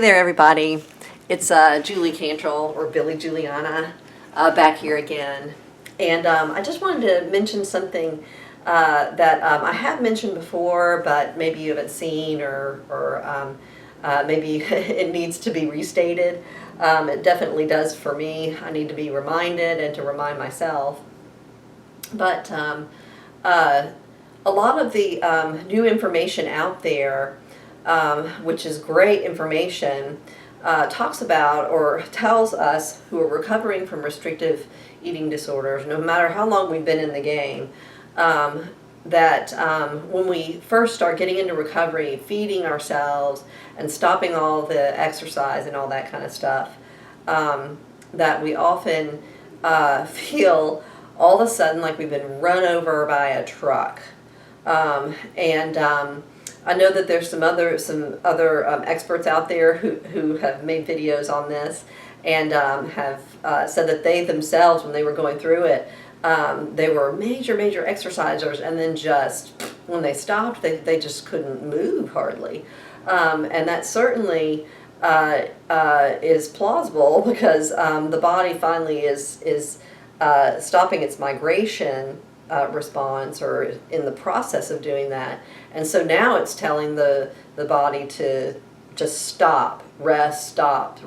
there, everybody. It's Julie Cantrell, or Billy Juliana, back here again. And I just wanted to mention something that I have mentioned before, but maybe you haven't seen, or maybe it needs to be restated. It definitely does for me. I need to be reminded and to remind myself. But a lot of the new information out there, which is great information, talks about or tells us who are recovering from restrictive eating disorders, no matter how long we've been in the game, that when we first start getting into recovery, feeding ourselves and stopping all the exercise and all that kind of stuff, that we often feel all of a sudden like we've been run over by a truck. I know that there's some other experts out there who have made videos on this and have said that they themselves, when they were going through it, they were major exercisers, and then just when they stopped, they just couldn't move hardly. And that certainly is plausible, because the body finally is stopping its migration response, or in the process of doing that. And so now it's telling the body to just stop, rest, stop,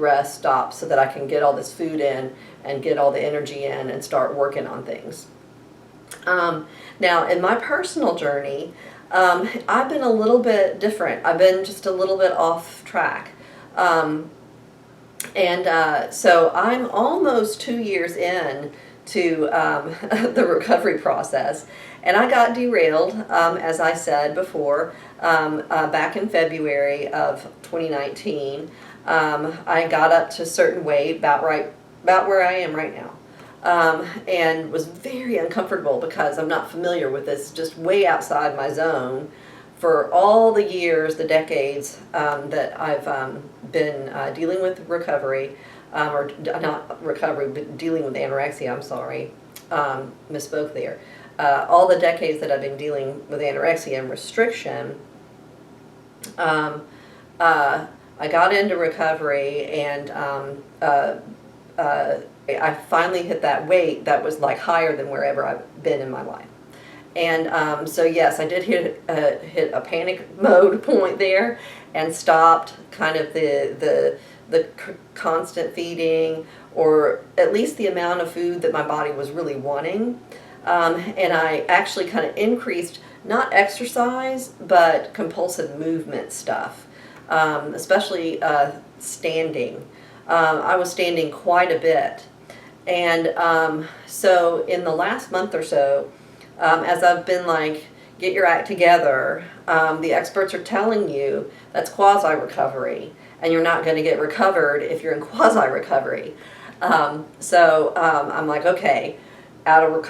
so that I can get all this food in and get all the energy in and start working on things. Now, in my personal journey, I've been a little bit different. I've been just a little bit off track. So I'm almost 2 years in to the recovery process, and I got derailed, as I said before, back in February of 2019. I got up to a certain weight, about where I am right now, and was very uncomfortable because I'm not familiar with this, just way outside my zone. For all the years, the decades that I've been dealing with recovery, or not recovery, but dealing with anorexia, I'm sorry, misspoke there. All the decades that I've been dealing with anorexia and restriction, I got into recovery, and I finally hit that weight that was like higher than wherever I've been in my life. And so yes, I did hit a panic mode point there, and stopped kind of the constant feeding, or at least the amount of food that my body was really wanting. And I actually kind of increased, not exercise, but compulsive movement stuff, especially standing. I was standing quite a bit. And so in the last month or so, as I've been like, get your act together, the experts are telling you that's quasi-recovery, and you're not going to get recovered if you're in quasi-recovery. So I'm like, okay, out of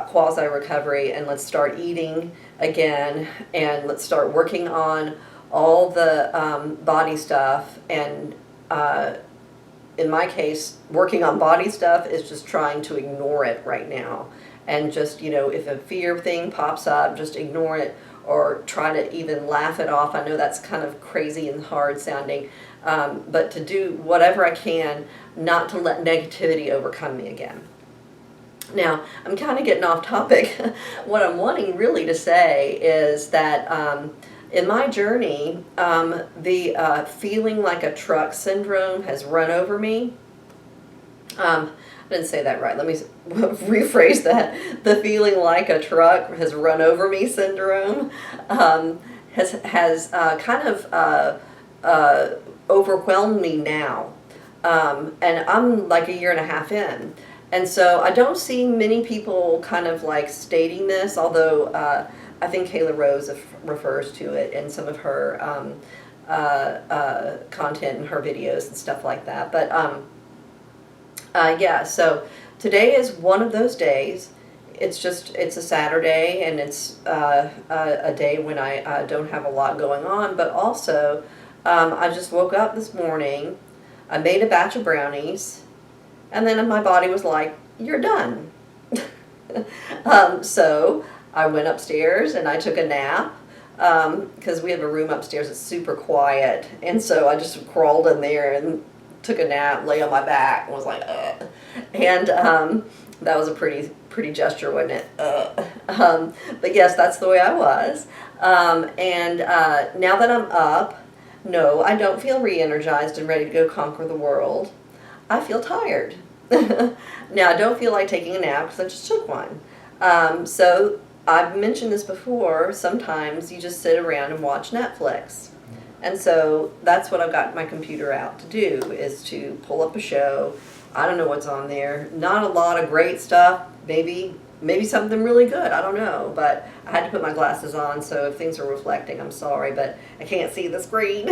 quasi-recovery, and let's start eating again, and let's start working on all the body stuff. And in my case, working on body stuff is just trying to ignore it right now. And just, if a fear thing pops up, just ignore it, or try to even laugh it off. I know that's kind of crazy and hard sounding, but to do whatever I can not to let negativity overcome me again. Now, I'm kind of getting off topic. What I'm wanting really to say is that in my journey, the feeling like a truck syndrome has run over me. I didn't say that right. Let me rephrase that. The feeling like a truck has run over me syndrome has kind of overwhelmed me now. And I'm like a year and a half in. And so I don't see many people kind of like stating this, although I think Kayla Rose refers to it in some of her content and her videos and stuff like that. But yeah, so today is one of those days. It's a Saturday, and it's a day when I don't have a lot going on, but also I just woke up this morning, I made a batch of brownies, and then my body was like, you're done. So I went upstairs and I took a nap. because we have a room upstairs that's super quiet, and so I just crawled in there and took a nap, lay on my back, and was like, ugh. And that was a pretty gesture, wasn't it? But yes, that's the way I was. And now that I'm up, no, I don't feel re-energized and ready to go conquer the world. I feel tired. Now, I don't feel like taking a nap because I just took one. So I've mentioned this before, sometimes you just sit around and watch Netflix. And so that's what I've got my computer out to do, is to pull up a show. I don't know what's on there. Not a lot of great stuff. Maybe something really good. I don't know. But I had to put my glasses on, so if things are reflecting, I'm sorry. But I can't see the screen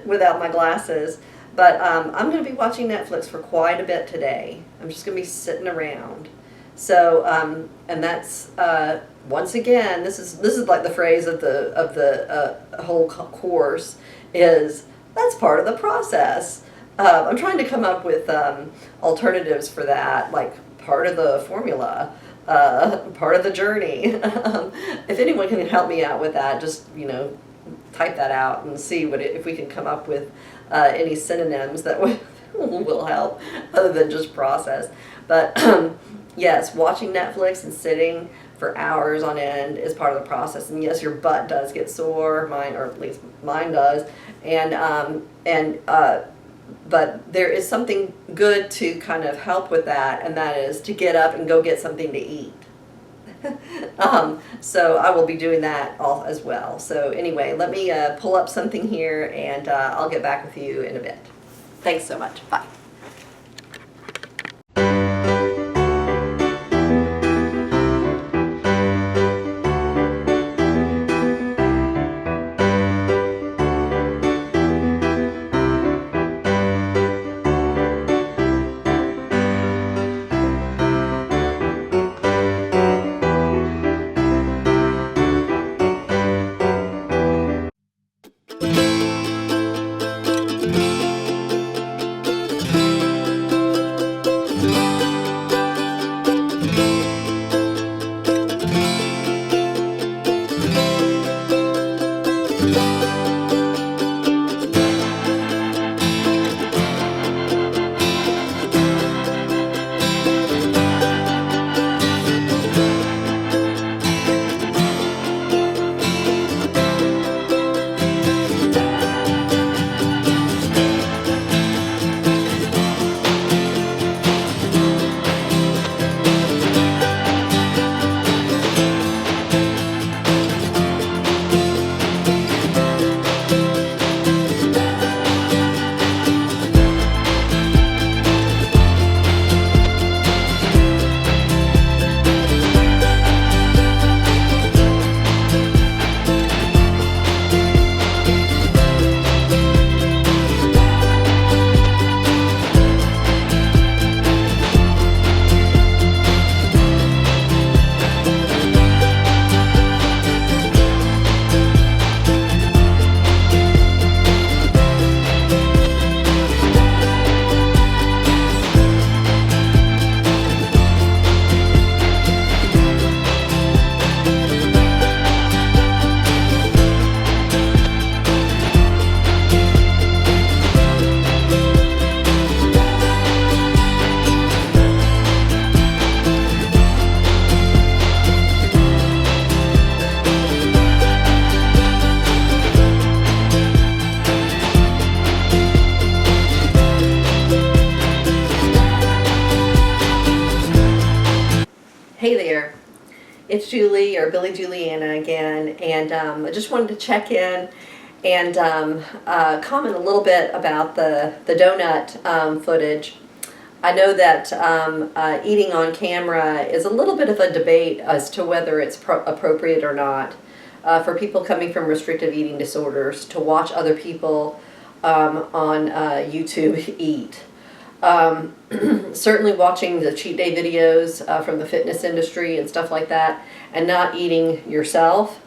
without my glasses. But I'm going to be watching Netflix for quite a bit today. I'm just going to be sitting around. So, and that's, once again, this is like the phrase of the whole course is, that's part of the process. I'm trying to come up with alternatives for that, like part of the formula, part of the journey. If anyone can help me out with that, just, type that out and see if we can come up with any synonyms that will help other than just process. But yes, watching Netflix and sitting for hours on end is part of the process. And yes, your butt does get sore, or at least mine does. But there is something good to kind of help with that, and that is to get up and go get something to eat. So I will be doing that all as well. So anyway, let me pull up something here, and I'll get back with you in a bit. Thanks so much. Bye. Hey there, it's Julie, or Billy Juliana again, and I just wanted to check in and comment a little bit about the donut footage. I know that eating on camera is a little bit of a debate as to whether it's appropriate or not for people coming from restrictive eating disorders to watch other people on YouTube eat. Certainly watching the cheat day videos from the fitness industry and stuff like that, and not eating yourself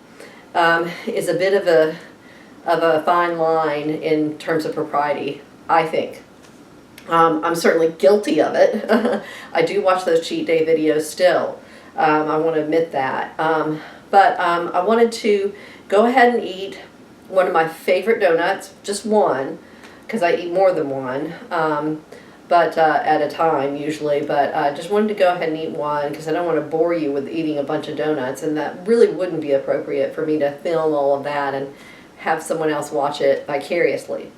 is a bit of a fine line in terms of propriety, I think. I'm certainly guilty of it. I do watch those cheat day videos still. I want to admit that. But I wanted to go ahead and eat one of my favorite donuts, just one, because I eat more than one, but at a time usually. But I just wanted to go ahead and eat one because I don't want to bore you with eating a bunch of donuts, and that really wouldn't be appropriate for me to film all of that and have someone else watch it vicariously.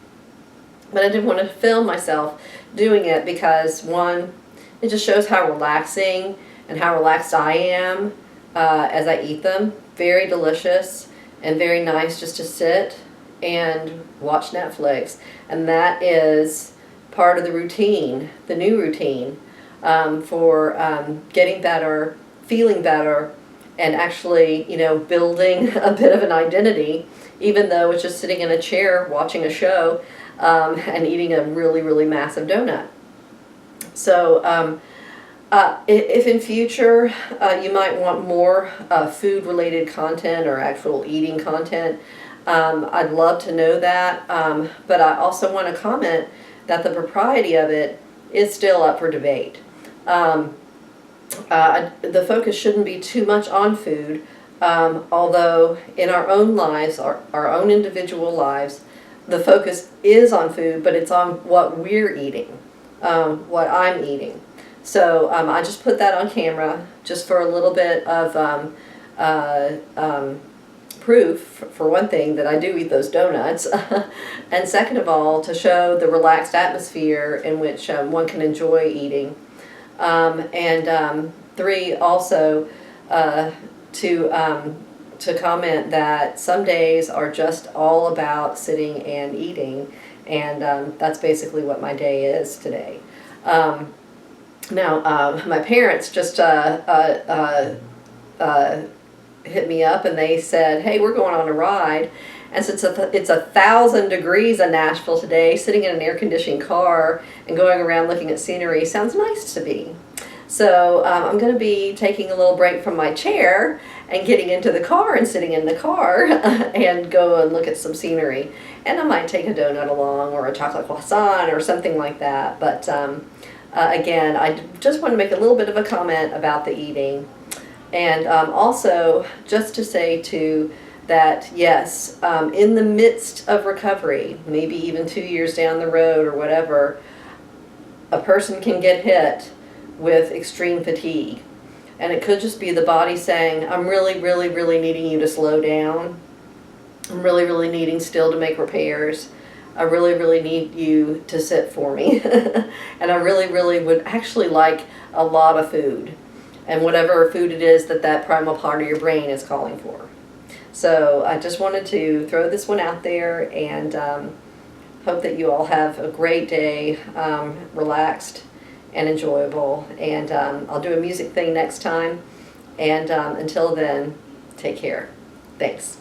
But I did want to film myself doing it because, one, it just shows how relaxing and how relaxed I am as I eat them. Very delicious and very nice just to sit and watch Netflix. And that is part of the routine, the new routine, for getting better, feeling better, and actually, you know, building a bit of an identity, even though it's just sitting in a chair watching a show and eating a really, really massive donut. So if in future you might want more food-related content or actual eating content, I'd love to know that. But I also want to comment that the propriety of it is still up for debate. The focus shouldn't be too much on food, although in our own lives, our own individual lives, the focus is on food, but it's on what we're eating, what I'm eating. So I just put that on camera just for a little bit of proof, for one thing, that I do eat those donuts, and second of all, to show the relaxed atmosphere in which one can enjoy eating, and three, also to comment that some days are just all about sitting and eating, and that's basically what my day is today. Now, my parents just hit me up and they said, hey, we're going on a ride. And since it's 1,000 degrees in Nashville today, sitting in an air-conditioned car and going around looking at scenery sounds nice to me. So I'm going to be taking a little break from my chair and getting into the car and sitting in the car and go and look at some scenery. And I might take a donut along or a chocolate croissant or something like that. But again, I just want to make a little bit of a comment about the eating. And also, just to say too, that yes, in the midst of recovery, maybe even 2 years down the road or whatever, a person can get hit with extreme fatigue. And it could just be the body saying, I'm really, really, really needing you to slow down. I'm really, really needing still to make repairs. I really, really need you to sit for me. And I really, really would actually like a lot of food. And whatever food it is that primal part of your brain is calling for. So I just wanted to throw this one out there and hope that you all have a great day, relaxed and enjoyable. And I'll do a music thing next time. And until then, take care. Thanks.